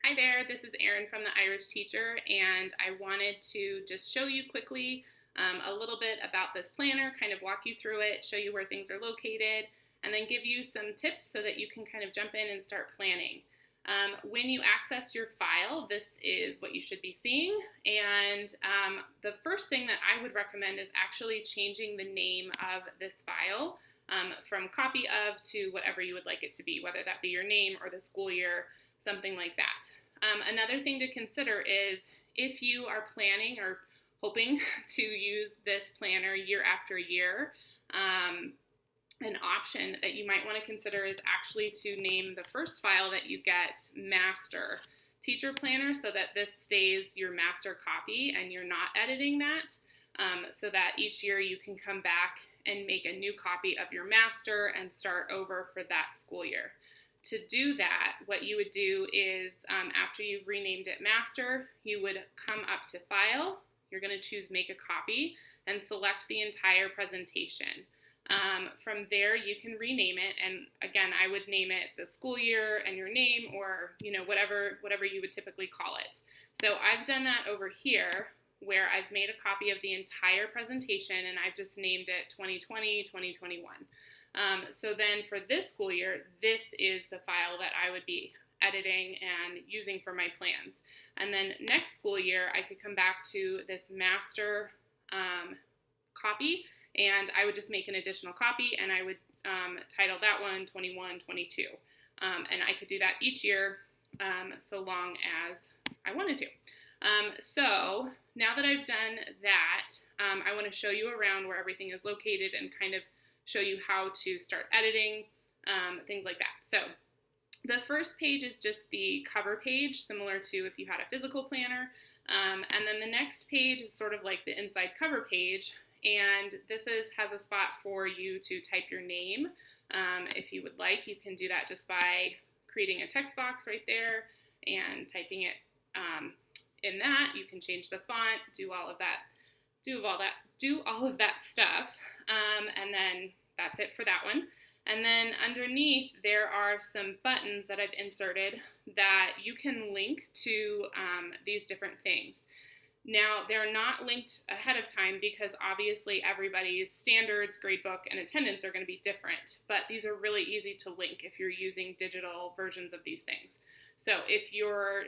Hi there, this is Erin from the Irish Teacher, and I wanted to just show you quickly a little bit about this planner, kind of walk you through it, show you where things are located, and then give you some tips so that you can kind of jump in and start planning. When you access your file, this is what you should be seeing, and the first thing that I would recommend is actually changing the name of this file from copy of to whatever you would like it to be, whether that be your name or the school year, something like that. Another thing to consider is if you are planning or hoping to use this planner year after year, an option that you might want to consider is actually to name the first file that you get Master Teacher Planner, so that this stays your master copy and you're not editing that, so that each year you can come back and make a new copy of your master and start over for that school year. To do that, what you would do is after you've renamed it Master, you would come up to File. You're going to choose Make a Copy and select the entire presentation. From there, you can rename it, and again, I would name it the school year and your name, or whatever you would typically call it. So I've done that over here, where I've made a copy of the entire presentation, and I've just named it 2020, 2021. So then for this school year, this is the file that I would be editing and using for my plans. And then next school year, I could come back to this master copy, and I would just make an additional copy, and I would title that one 21, 22. And I could do that each year so long as I wanted to. So now that I've done that, I want to show you around where everything is located and kind of show you how to start editing, things like that. So the first page is just the cover page, similar to if you had a physical planner. And then the next page is sort of like the inside cover page. And this has a spot for you to type your name. If you would like, you can do that just by creating a text box right there and typing it in that. You can change the font, do all of that stuff. And then that's it for that one. And then underneath, there are some buttons that I've inserted that you can link to these different things. Now, they're not linked ahead of time because obviously everybody's standards, gradebook, and attendance are going to be different, but these are really easy to link if you're using digital versions of these things. So if your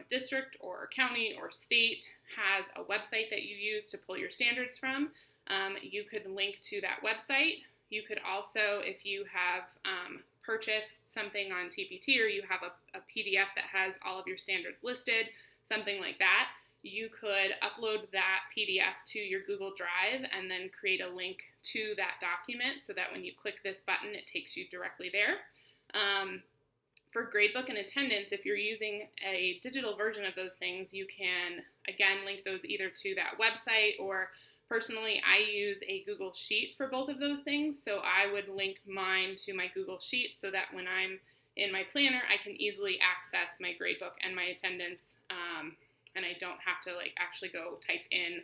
district or county or state has a website that you use to pull your standards from, you could link to that website. You could also, if you have purchased something on TPT, or you have a PDF that has all of your standards listed, something like that, you could upload that PDF to your Google Drive and then create a link to that document so that when you click this button, it takes you directly there. For Gradebook and Attendance, if you're using a digital version of those things, you can, again, link those either to that website, or personally, I use a Google Sheet for both of those things. So I would link mine to my Google Sheet so that when I'm in my planner, I can easily access my Gradebook and my attendance, and I don't have to actually go type in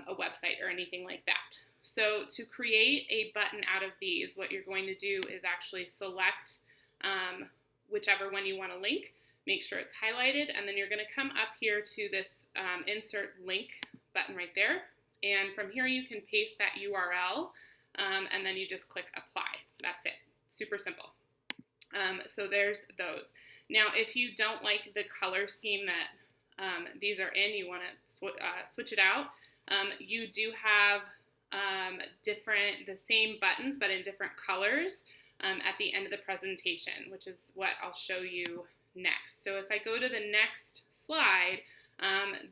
a website or anything like that. So to create a button out of these, what you're going to do is actually select whichever one you want to link, make sure it's highlighted, and then you're going to come up here to this insert link button right there. And from here you can paste that URL, and then you just click apply. That's it. Super simple. So there's those. Now, if you don't like the color scheme that these are in, you want to switch it out, you do have the same buttons but in different colors at the end of the presentation, which is what I'll show you next. So if I go to the next slide,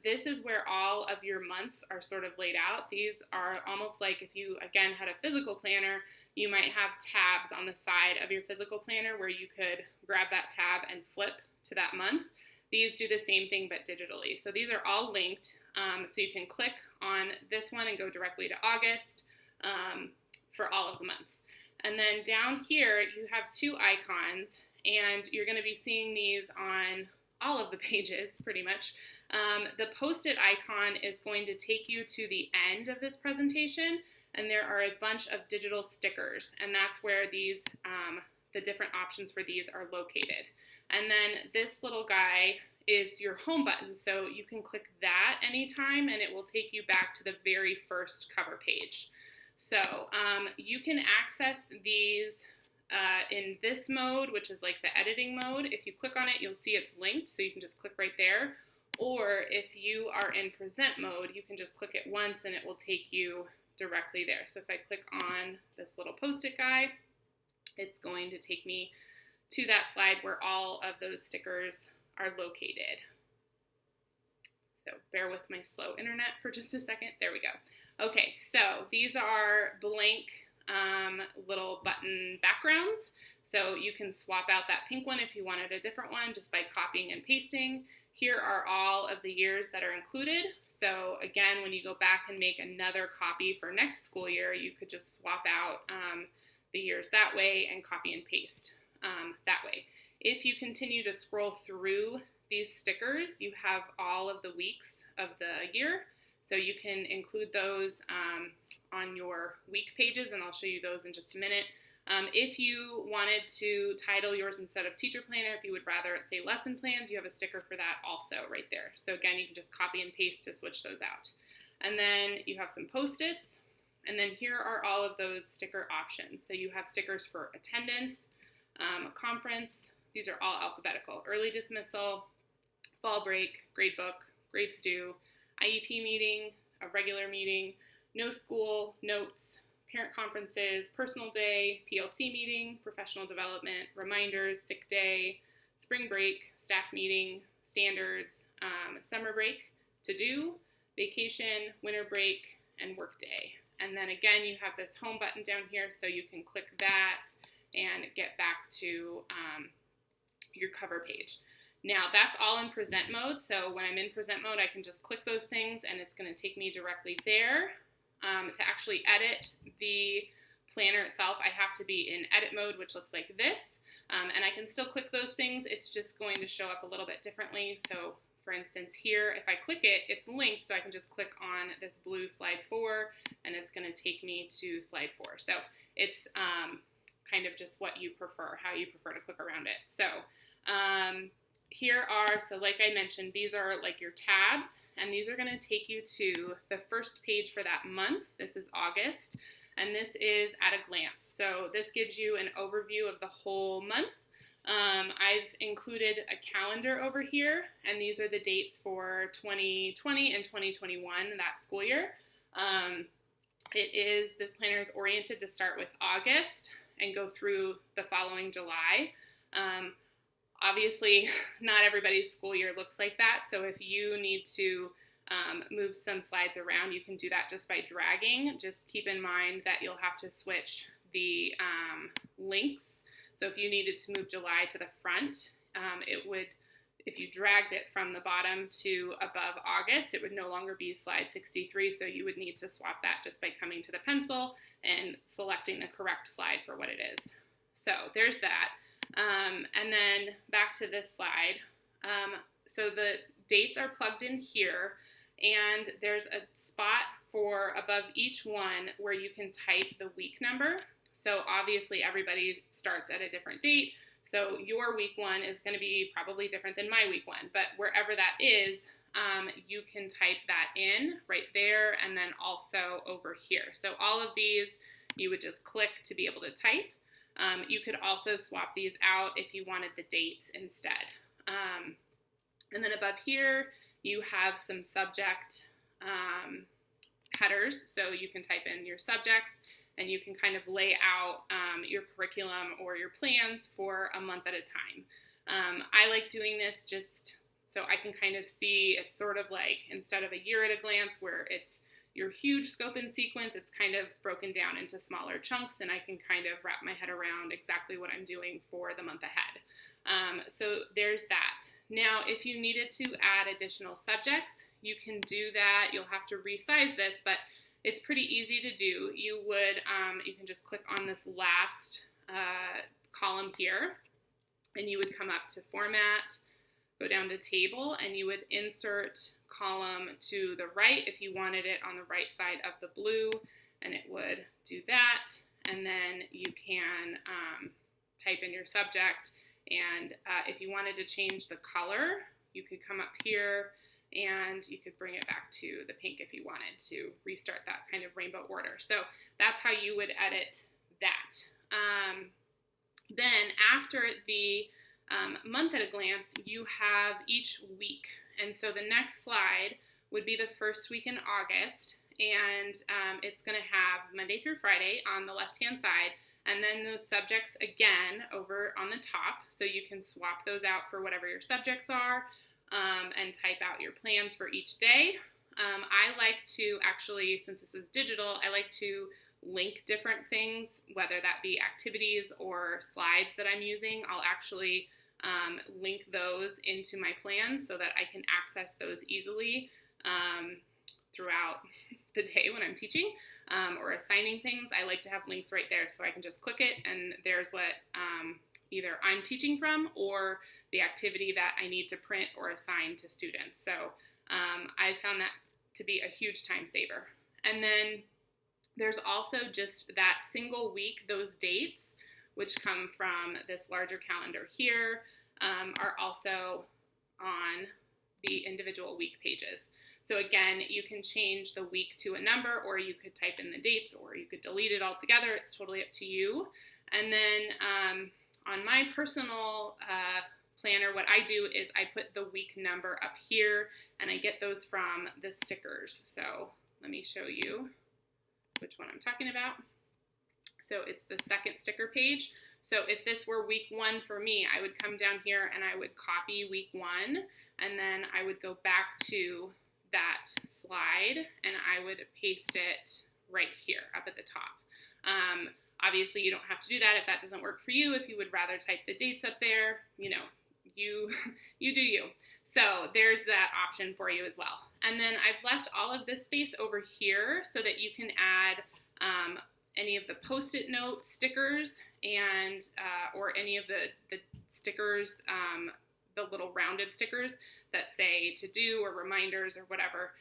this is where all of your months are sort of laid out. These are almost like if you, again, had a physical planner, you might have tabs on the side of your physical planner where you could grab that tab and flip to that month. These do the same thing but digitally. So these are all linked, so you can click on this one and go directly to August for all of the months. And then down here, you have two icons, and you're going to be seeing these on all of the pages pretty much. The post-it icon is going to take you to the end of this presentation, and there are a bunch of digital stickers, and that's where these, the different options for these are located. And then this little guy is your home button. So you can click that anytime and it will take you back to the very first cover page. So you can access these in this mode, which is like the editing mode. If you click on it, you'll see it's linked, so you can just click right there. Or if you are in present mode, you can just click it once and it will take you directly there. So if I click on this little post-it guy, it's going to take me to that slide where all of those stickers are located. So bear with my slow internet for just a second. There we go. Okay, so these are blank little button backgrounds. So you can swap out that pink one if you wanted a different one just by copying and pasting. Here are all of the years that are included. So again, when you go back and make another copy for next school year, you could just swap out the years that way and copy and paste that way. If you continue to scroll through these stickers, you have all of the weeks of the year. So you can include those on your week pages, and I'll show you those in just a minute. If you wanted to title yours instead of teacher planner, if you would rather it say lesson plans, you have a sticker for that also right there. So again, you can just copy and paste to switch those out. And then you have some Post-its, and then here are all of those sticker options. So you have stickers for attendance, a conference. These are all alphabetical. Early dismissal, fall break, gradebook, grades due, IEP meeting, a regular meeting, no school, notes, parent conferences, personal day, PLC meeting, professional development, reminders, sick day, spring break, staff meeting, standards, summer break, to do, vacation, winter break, and work day. And then again, you have this home button down here, so you can click that and get back to your cover page. Now that's all in present mode, so when I'm in present mode, I can just click those things and it's going to take me directly there. To actually edit the planner itself, I have to be in edit mode, which looks like this, and I can still click those things. It's just going to show up a little bit differently. So for instance here, if I click it, it's linked, so I can just click on this blue slide 4 and it's going to take me to slide 4. So it's kind of just what you prefer, how you prefer to click around it. So here are, so like I mentioned, these are like your tabs, and these are going to take you to the first page for that month. This is August, and this is at a glance. So this gives you an overview of the whole month. I've included a calendar over here, and these are the dates for 2020 and 2021, that school year. This planner is oriented to start with August and go through the following July. Obviously, not everybody's school year looks like that, so if you need to move some slides around, you can do that just by dragging. Just keep in mind that you'll have to switch the links. So if you needed to move July to the front, if you dragged it from the bottom to above August, it would no longer be slide 63, so you would need to swap that just by coming to the pencil and selecting the correct slide for what it is. So there's that. And then back to this slide. So the dates are plugged in here, and there's a spot for above each one where you can type the week number. So obviously everybody starts at a different date, so your week 1 is going to be probably different than my week 1, but wherever that is, you can type that in right there and then also over here. So all of these you would just click to be able to type. You could also swap these out if you wanted the dates instead. And then above here, you have some subject headers, so you can type in your subjects and you can kind of lay out your curriculum or your plans for a month at a time. I like doing this just so I can kind of see, it's sort of like instead of a year at a glance where it's your huge scope and sequence, it's kind of broken down into smaller chunks, and I can kind of wrap my head around exactly what I'm doing for the month ahead. So there's that. Now, if you needed to add additional subjects, you can do that. You'll have to resize this, but it's pretty easy to do. You can just click on this last column here, and you would come up to Format, go down to Table, and you would insert column to the right if you wanted it on the right side of the blue, and it would do that. And then you can type in your subject, and if you wanted to change the color you could come up here and you could bring it back to the pink if you wanted to restart that kind of rainbow order. So that's how you would edit that. Then after the month at a glance, you have each week. And so the next slide would be the first week in August, and it's going to have Monday through Friday on the left-hand side, and then those subjects again over on the top, so you can swap those out for whatever your subjects are, and type out your plans for each day. I like to actually, since this is digital, I like to link different things, whether that be activities or slides that I'm using. I'll actually link those into my plans so that I can access those easily throughout the day when I'm teaching or assigning things. I like to have links right there so I can just click it and there's what either I'm teaching from or the activity that I need to print or assign to students. So I found that to be a huge time saver. And then there's also just that single week, those dates, which come from this larger calendar here, are also on the individual week pages. So again, you can change the week to a number, or you could type in the dates, or you could delete it altogether. It's totally up to you. And then on my personal planner, what I do is I put the week number up here, and I get those from the stickers. So let me show you which one I'm talking about. So it's the second sticker page. So if this were week 1 for me, I would come down here and I would copy week 1, and then I would go back to that slide and I would paste it right here up at the top. Obviously, you don't have to do that if that doesn't work for you. If you would rather type the dates up there, you know, you do you. So there's that option for you as well. And then I've left all of this space over here so that you can add any of the Post-it note stickers and or any of the stickers, the little rounded stickers that say to do or reminders or whatever.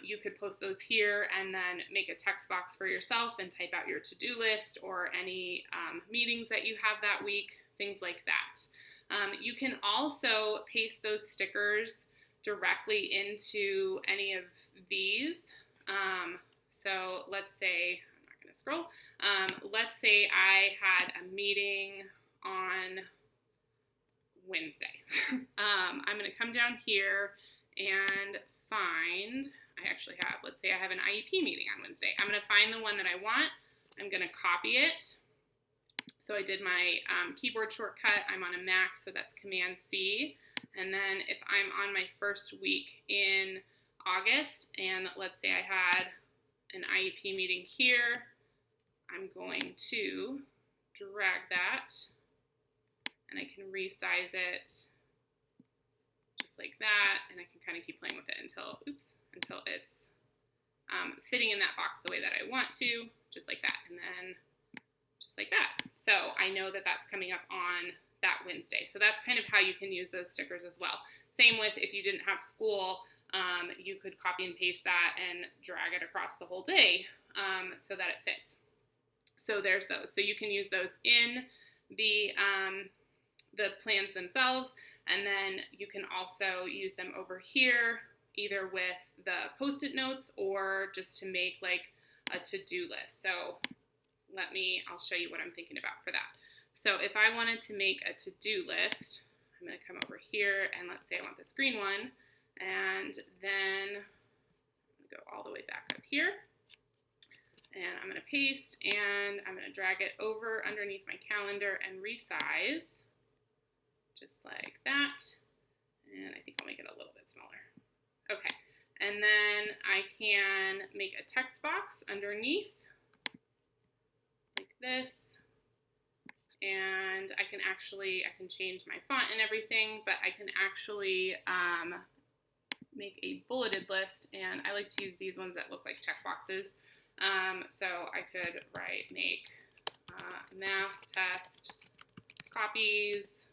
You could post those here and then make a text box for yourself and type out your to-do list or any meetings that you have that week, things like that. You can also paste those stickers directly into any of these. So let's say, I'm not going to scroll, let's say I had a meeting on Wednesday. I'm going to come down here and find, I actually have, let's say I have an IEP meeting on Wednesday. I'm going to find the one that I want. I'm going to copy it. So I did my keyboard shortcut. I'm on a Mac, so that's Command C. And then if I'm on my first week in August, and let's say I had an IEP meeting here, I'm going to drag that, and I can resize it just like that, and I can kind of keep playing with it until it's fitting in that box the way that I want to, just like that, and then just like that. So I know that that's coming up on that Wednesday. So that's kind of how you can use those stickers as well. Same with if you didn't have school, you could copy and paste that and drag it across the whole day so that it fits. So there's those. So you can use those in the plans themselves, and then you can also use them over here, either with the Post-it notes or just to make like a to-do list. So I'll show you what I'm thinking about for that. So if I wanted to make a to-do list, I'm going to come over here and let's say I want this green one, and then I'm going to go all the way back up here, and I'm going to paste, and I'm going to drag it over underneath my calendar and resize, just like that, and I think I'll make it a little bit smaller. Okay, and then I can make a text box underneath, like this. And I can change my font and everything, but I can actually make a bulleted list, and I like to use these ones that look like check boxes. So I could make math test copies,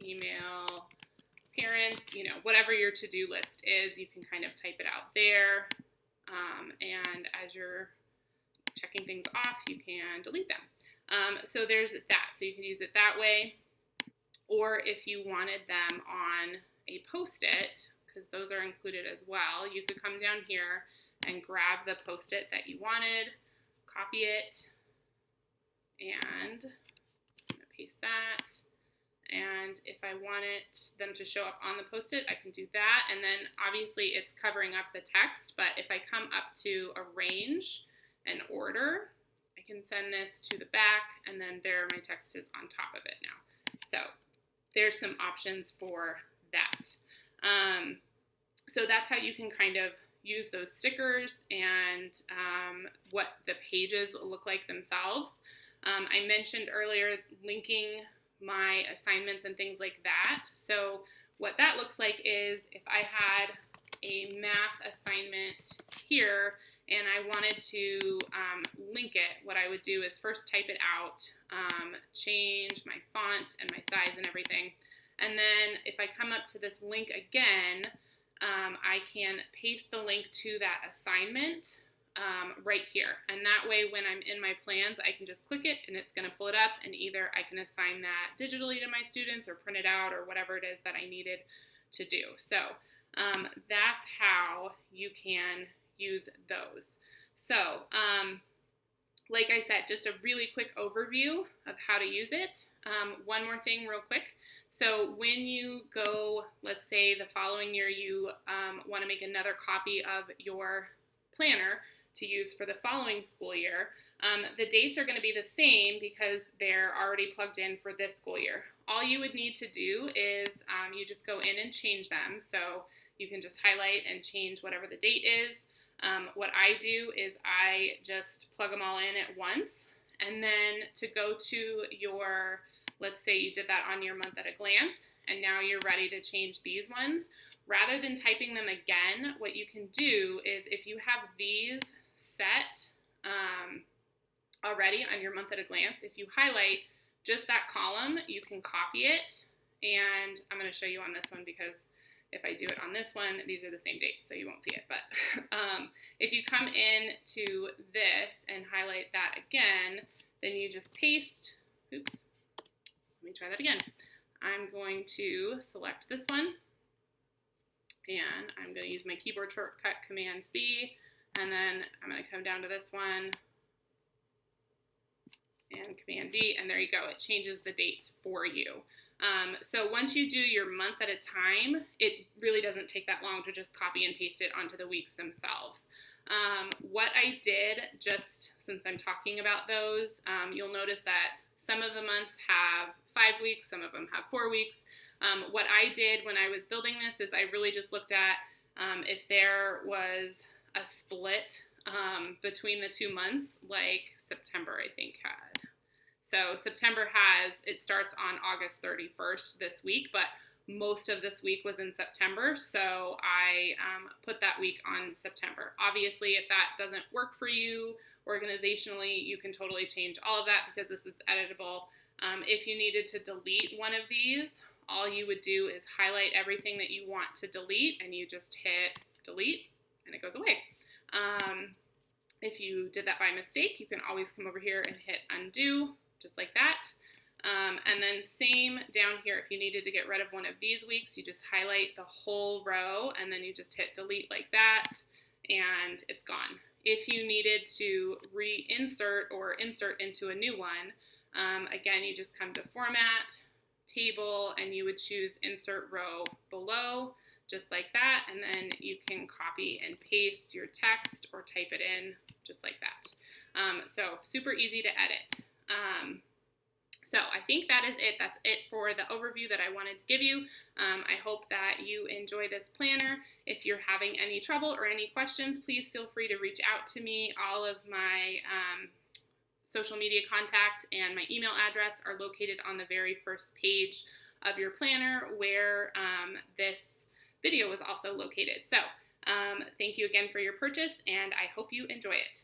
email parents, whatever your to-do list is, you can kind of type it out there, and as you're checking things off, you can delete them. So there's that. So you can use it that way. or if you wanted them on a Post-it, because those are included as well, you could come down here and grab the Post-it that you wanted, copy it, and I'm going to paste that. And if I wanted them to show up on the Post-it, I can do that. And then obviously it's covering up the text, but if I come up to arrange and order, I can send this to the back, and then there my text is on top of it now. So there's some options for that. So that's how you can kind of use those stickers and what the pages look like themselves. I mentioned earlier linking my assignments and things like that. So what that looks like is if I had a math assignment here and I wanted to link it, what I would do is first type it out, change my font and my size and everything. And then if I come up to this link again, I can paste the link to that assignment right here. And that way when I'm in my plans, I can just click it and it's going to pull it up, and either I can assign that digitally to my students or print it out or whatever it is that I needed to do. So that's how you can use those. So like I said, just a really quick overview of how to use it. One more thing real quick. So when you go, let's say the following year you want to make another copy of your planner to use for the following school year, the dates are going to be the same because they're already plugged in for this school year. All you would need to do is you just go in and change them. So you can just highlight and change whatever the date is. What I do is I just plug them all in at once, and then to go to your, let's say you did that on your month at a glance, and now you're ready to change these ones. Rather than typing them again, what you can do is if you have these set already on your month at a glance, if you highlight just that column, you can copy it. And I'm going to show you on this one because if I do it on this one, these are the same dates, so you won't see it. But if you come in to this and highlight that again, then you just paste, oops, let me try that again. I'm going to select this one, and I'm going to use my keyboard shortcut Command-C, and then I'm going to come down to this one and Command-V, and there you go. It changes the dates for you. So once you do your month at a time, it really doesn't take that long to just copy and paste it onto the weeks themselves. What I did, just since I'm talking about those, you'll notice that some of the months have 5 weeks, some of them have 4 weeks. What I did when I was building this is I really just looked at if there was a split between the 2 months, like September I think had. So September it starts on August 31st this week, but most of this week was in September, so I put that week on September. Obviously, if that doesn't work for you organizationally, you can totally change all of that because this is editable. If you needed to delete one of these, all you would do is highlight everything that you want to delete, and you just hit delete, and it goes away. If you did that by mistake, you can always come over here and hit undo, just like that. And then same down here, if you needed to get rid of one of these weeks, you just highlight the whole row, and then you just hit delete like that, and it's gone. If you needed to reinsert or insert into a new one, again, you just come to Format, Table, and you would choose Insert Row Below, just like that, and then you can copy and paste your text or type it in just like that. So super easy to edit. So I think that is it. That's it for the overview that I wanted to give you. I hope that you enjoy this planner. If you're having any trouble or any questions, please feel free to reach out to me. All of my social media contact and my email address are located on the very first page of your planner where this video is also located. So thank you again for your purchase, and I hope you enjoy it.